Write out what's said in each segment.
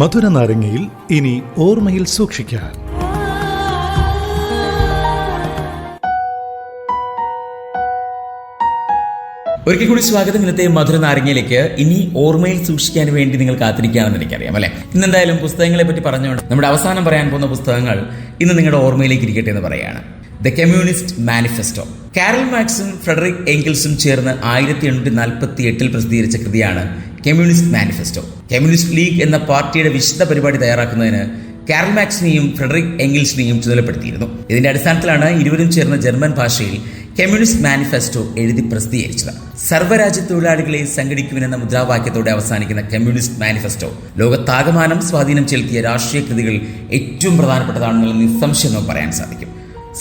മധുര നാരങ്ങയിൽ ഇനി ഓർമ്മയിൽ സൂക്ഷിക്കാൻ. ഒരിക്കൽ കൂടി സ്വാഗതം. ഇന്നത്തെ മധുര നാരങ്ങയിലേക്ക്. ഇനി ഓർമ്മയിൽ സൂക്ഷിക്കാൻ വേണ്ടി നിങ്ങൾ കാത്തിരിക്കുകയാണെന്ന് എനിക്കറിയാം അല്ലെ. ഇന്നെന്തായാലും പുസ്തകങ്ങളെ പറ്റി പറഞ്ഞുകൊണ്ട് നമ്മുടെ അവസാനം പറയാൻ പോകുന്ന പുസ്തകങ്ങൾ ഇന്ന് നിങ്ങളുടെ ഓർമ്മയിലേക്ക് ഇരിക്കട്ടെ എന്ന് പറയുകയാണ്. The communist manifesto. കാരൽ മാർക്സും ഫ്രെഡറിക് എംഗൽസും ചേർന്ന് 1848 പ്രസിദ്ധീകരിച്ച കൃതിയാണ് കമ്മ്യൂണിസ്റ്റ് മാനിഫെസ്റ്റോ. കമ്മ്യൂണിസ്റ്റ് ലീഗ് എന്ന പാർട്ടിയുടെ വിശദ പരിപാടി തയ്യാറാക്കുന്നതിന് കാരൽ മാർക്സിനെയും ഫ്രെഡറിക് എംഗൽസിനെയും ചുമതലപ്പെടുത്തിയിരുന്നു. ഇതിന്റെ അടിസ്ഥാനത്തിലാണ് ഇരുവരും ചേർന്ന ജർമ്മൻ ഭാഷയിൽ കമ്മ്യൂണിസ്റ്റ് മാനിഫെസ്റ്റോ എഴുതി പ്രസിദ്ധീകരിച്ചത്. സർവ്വരാജ്യ തൊഴിലാളികളെ സംഘടിക്കുമെന്ന മുദ്രാവാക്യത്തോടെ അവസാനിക്കുന്ന കമ്മ്യൂണിസ്റ്റ് മാനിഫെസ്റ്റോ ലോകത്താകമാനം സ്വാധീനം ചെലുത്തിയ രാഷ്ട്രീയ കൃതികൾ ഏറ്റവും പ്രധാനപ്പെട്ടതാണെന്നുള്ള നിസ്സംശയം നമുക്ക് പറയാൻ സാധിക്കും.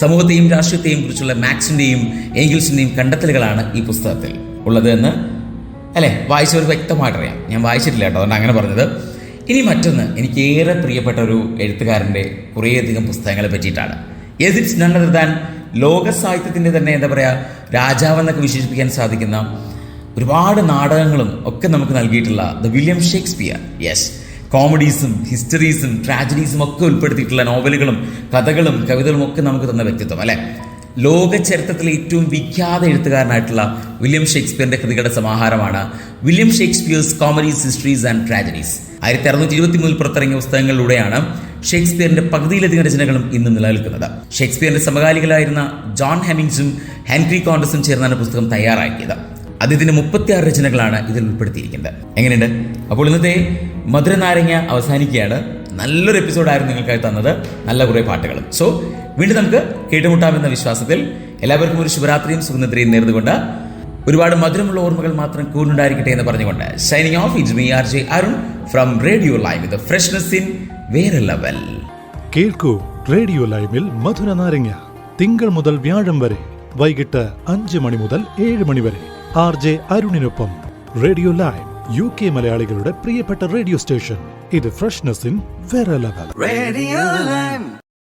സമൂഹത്തെയും രാഷ്ട്രീയത്തെയും കുറിച്ചുള്ള മാർക്സിന്റെയും എംഗൽസിന്റെയും കണ്ടെത്തലുകളാണ് ഈ പുസ്തകത്തിൽ ഉള്ളത് എന്ന് അല്ലെ വായിച്ചവർ വ്യക്തമായിട്ടറിയാം. ഞാൻ വായിച്ചിട്ടില്ല കേട്ടോ, അതുകൊണ്ട് അങ്ങനെ പറഞ്ഞത്. ഇനി മറ്റൊന്ന്, എനിക്ക് ഏറെ പ്രിയപ്പെട്ട ഒരു എഴുത്തുകാരൻ്റെ കുറേയധികം പുസ്തകങ്ങളെ പറ്റിയിട്ടാണ്. ഇറ്റ്സ് നൺ അതർ ദാൻ ലോക സാഹിത്യത്തിൻ്റെ തന്നെ എന്താ പറയുക രാജാവെന്നൊക്കെ വിശേഷിപ്പിക്കാൻ സാധിക്കുന്ന ഒരുപാട് നാടകങ്ങളും ഒക്കെ നമുക്ക് നൽകിയിട്ടുള്ള ദ വില്യം ഷേക്സ്പിയർ. യെസ്, കോമഡീസും ഹിസ്റ്ററീസും ട്രാജഡീസും ഒക്കെ ഉൾപ്പെടുത്തിയിട്ടുള്ള നോവലുകളും കഥകളും കവിതകളും ഒക്കെ നമുക്ക് തന്ന വ്യക്തിത്വം അല്ലെ. ലോക ചരിത്രത്തിലെ ഏറ്റവും വിഖ്യാത എഴുത്തുകാരനായിട്ടുള്ള വില്യം ഷേക്സ്പിയറിന്റെ കൃതികളുടെ സമാഹാരമാണ് William Shakespeare's comedies, histories and tragedies. 1623 പുറത്തിറങ്ങിയ പുസ്തകങ്ങളിലൂടെയാണ് ഷേക്സ്പിയറിന്റെ പകുതിയിലധികം രചനകളും ഇന്ന് നിലനിൽക്കുന്നത്. ഷേക്സ്പിയറിന്റെ സമകാലികളായിരുന്ന ജോൺ ഹെമിങ്സും ഹെൻറി കോണ്ടസും ചേർന്നാണ് പുസ്തകം തയ്യാറാക്കിയത്. അദ്ദേഹത്തിന്റെ 36 രചനകളാണ് ഇതിൽ ഉൾപ്പെടുത്തിയിരിക്കുന്നത്. എങ്ങനെയുണ്ട്? അപ്പോൾ ഇന്നത്തെ മധുര നാരങ്ങ അവസാനിക്കുകയാണ്. നല്ലൊരു എപ്പിസോഡായിരുന്നു നിങ്ങൾക്കായി തന്നത്, നല്ല കുറേ പാട്ടുകളും. സോ വീണ്ടും നമുക്ക് കേട്ടുമുട്ടാമെന്ന വിശ്വാസത്തിൽ എല്ലാവർക്കും ഒരു ശുഭരാത്രിയും സുഖനിദ്രയും നേർന്നുകൊണ്ട് ഒരുപാട് മധുരമുള്ള ഓർമ്മകൾ മാത്രം കൂടുണ്ടായിരിക്കട്ടെ എന്ന് പറഞ്ഞുകൊണ്ട് signing off. It's me RJ Arun from radio live with freshness in വേറെ ലെവൽ. കേൾക്കൂ റേഡിയോ ലൈവിൽ മധുര നാരങ്ങ തിങ്കൾ മുതൽ വ്യാഴം വരെ വൈകിട്ട് 5 മണി മുതൽ 7 മണി വരെ RJ അരുണിനൊപ്പം. റേഡിയോ ലൈവ് UK മലയാളികളുടെ പ്രിയപ്പെട്ട റേഡിയോ സ്റ്റേഷൻ. ഇത് ഫ്രഷ്നെസ് ഇൻ വേറെ ലെവൽ.